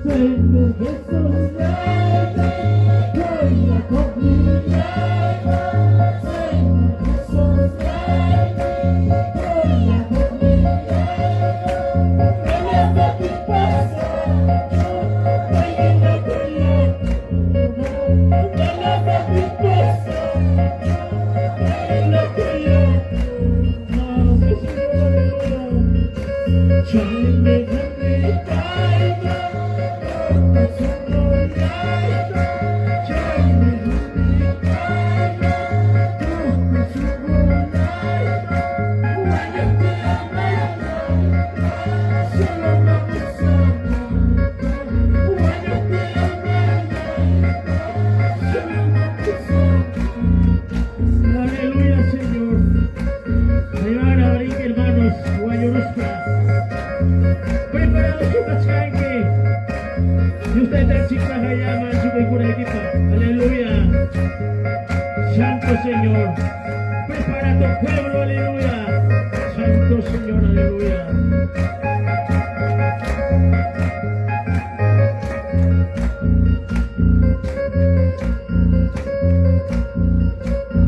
Señor Jesús, reina conmigo. Señor Jesús, reina conmigo. Eleva tu paso, reina conmigo. Eleva tu paso, reina conmigo. Shine Aleluya, Señor. Ayuda, brinque, hermanos. Guayurusca. Preparados su cascanque. Y usted tan chica llama su vehículo de equipo. Aleluya. Santo Señor. Prepara tu pueblo, aleluya. Santo Señor, aleluya.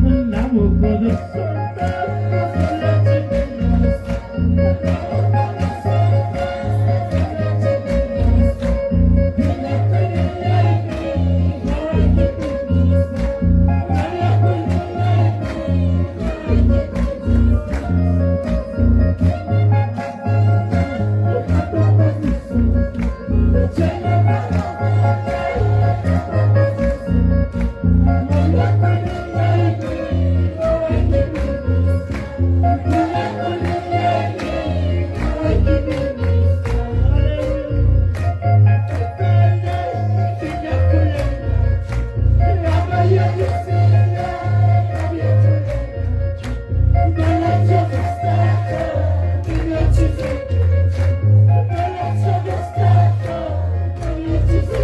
Andamos con los Jesus.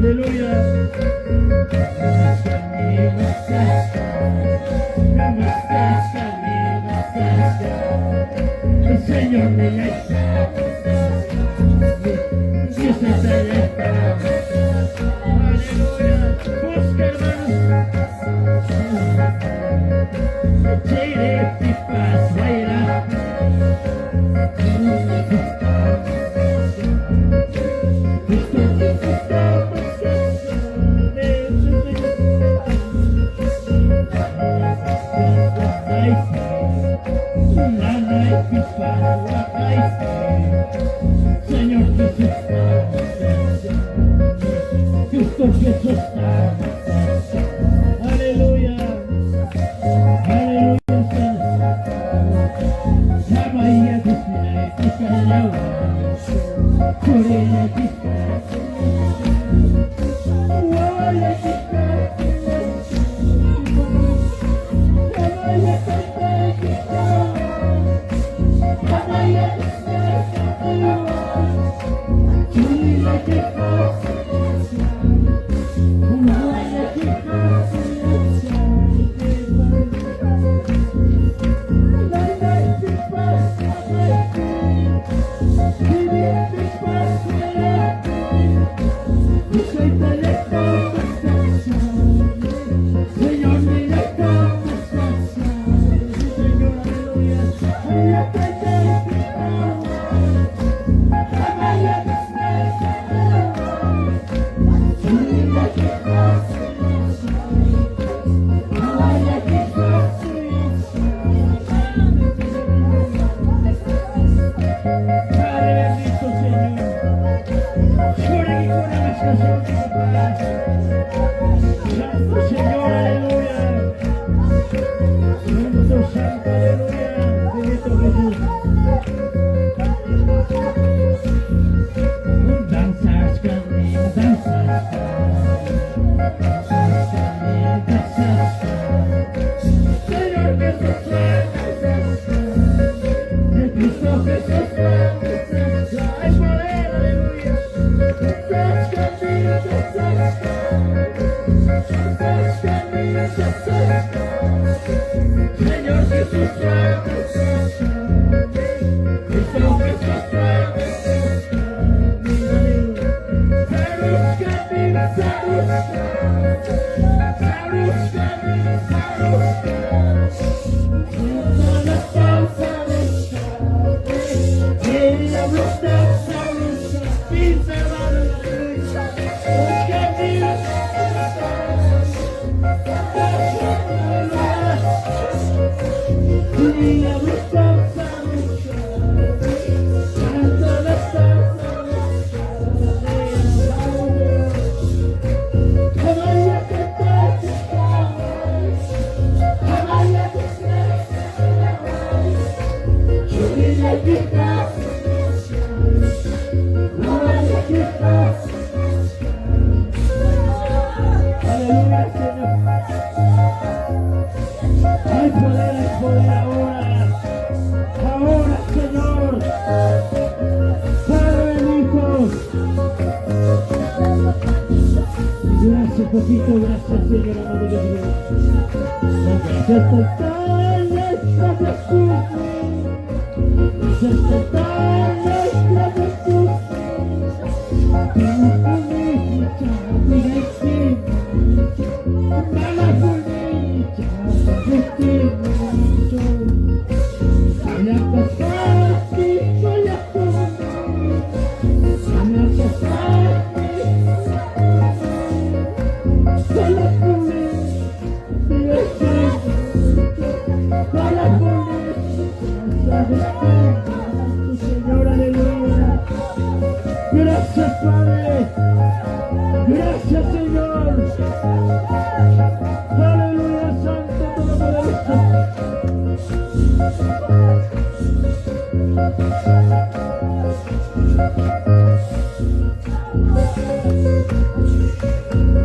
Aleluya. Santo Señor, aleluya. Santo, santo, aleluya. Bendito Jesús. Danzas conmigo, danzas conmigo. Danzas conmigo, danzas conmigo. Señor Jesús, danzas conmigo. El Cristo Jesús, danzas conmigo. Hay poder, aleluya. Danzas conmigo, danzas conmigo. Señor Jesús, danzas conmigo. Cristo Jesús, danzas Hay poder ahora. Ahora, Señor. Padre, Hijo. Gracias, papito. Gracias, Señor, amado de Dios. Gracias total, gracias Jesús. Gracias total, gracias Jesús. Señor, aleluya. Gracias, Padre. Gracias, Señor. Aleluya, Santo Todopoderoso.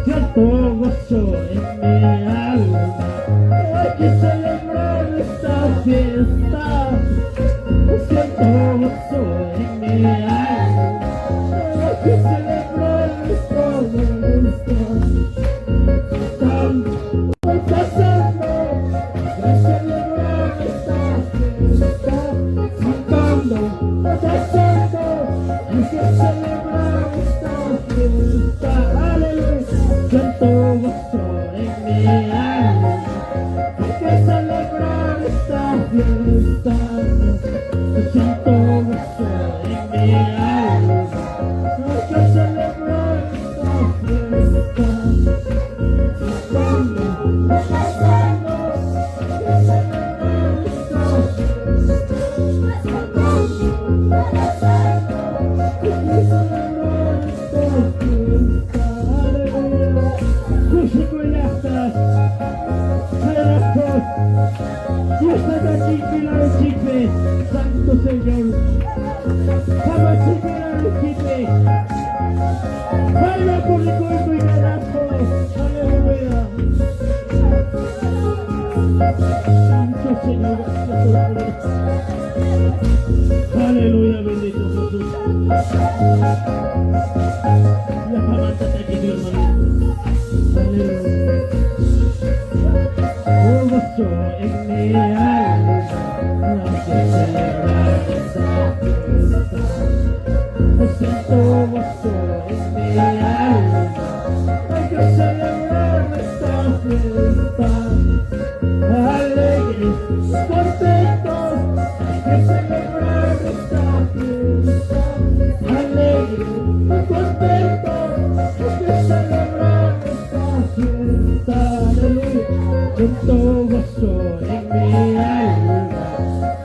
Cierto gozo en mi alma. Hay que celebrar esta fiesta. Siento gozo en mi alma. Hay que celebrar esta fiesta. Estamos pasando a celebrar esta fiesta. Cantando, pasando, hay que celebrar esta fiesta. Aleluya. Siento gozo en mi alma. Hay que celebrar esta fiesta. Siento gozo en mi alma. Hay que celebrar esta fiesta. Pasando, pasando, hay que celebrar esta fiesta. Pasando, pasando, hay que celebrar esta fiesta. Aleluya. Músico y astas. Dios está chique la chique, Santo Señor. Vamos chique la chique. Baila por el cuerpo y carajo. Aleluya. Santo Señor, aleluya, bendito Jesús. La levántate aquí, mi hermano. Aleluya. Gozo en mi alma, hay que celebrar esta fiesta. Siento gozo en mi alma, hay que celebrar esta fiesta. Alegres, contentos, hay que celebrar esta fiesta. Alegres, contentos, hay que celebrar esta fiesta. Aleluya. Siento gozo en mi alma,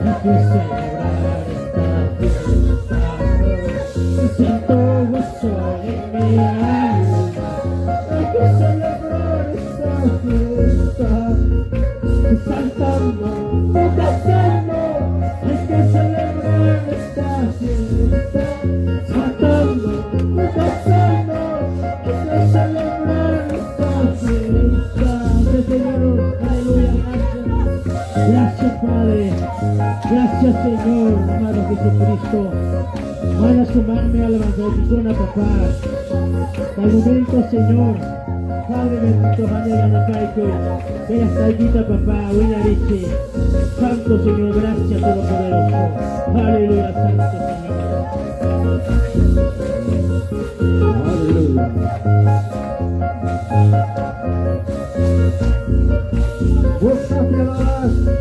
hay que celebrar esta fiesta. Siento gozo en mi alma, hay que celebrar esta exaltando, cantando, hay que celebrar esta fiesta, cantando, cantando, hay que celebrar esta fiesta. Sí, Señor, aleluya, gracias, gracias Padre, gracias Señor, amado Jesucristo. Van a sumarme a la evangelización a papá. Al momento, Señor, Padre bendito, mañana la caigo. Ella está allita, papá, buena leche. Santo Señor, gracias Todopoderoso. Aleluya, Santo Señor. Aleluya. Busca alabar.